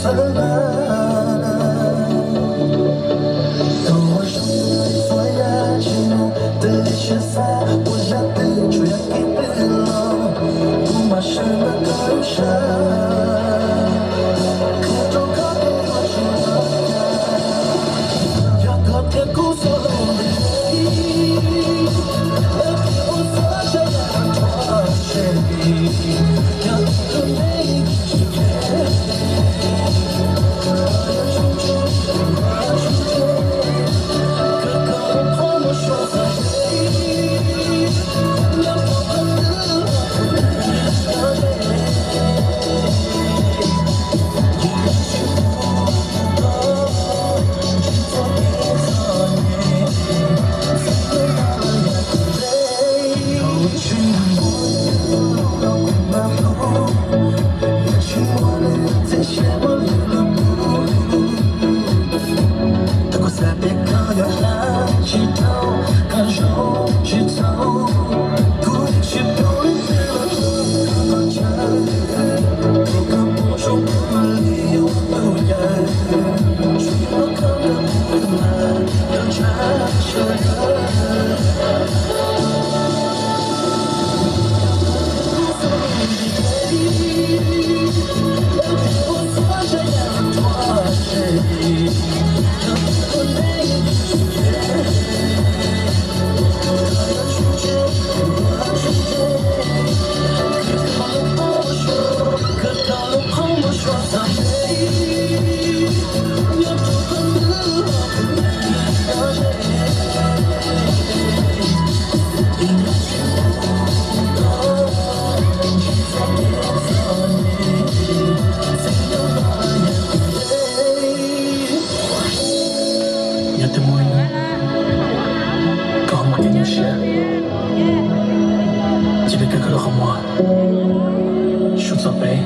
灿烂。当我手里所燃起怒的血色，我下的却已变了，不骂什么感伤，可都可给我去了，要可别哭诉的我所想要妥协，要可没拒绝。Il y a des moyens. Quand on m'a gagné cher, tu veux quelque chose à moi. Je suis en paix.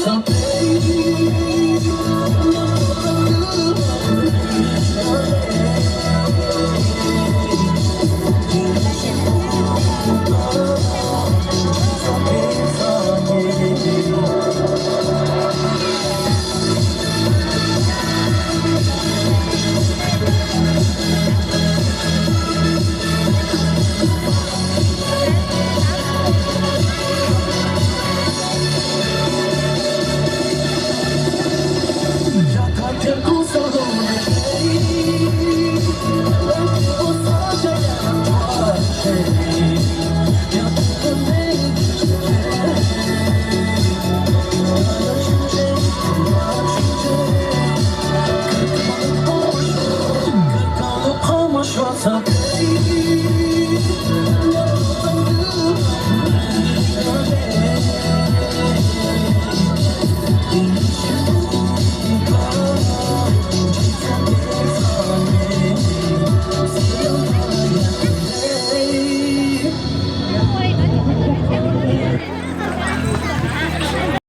Something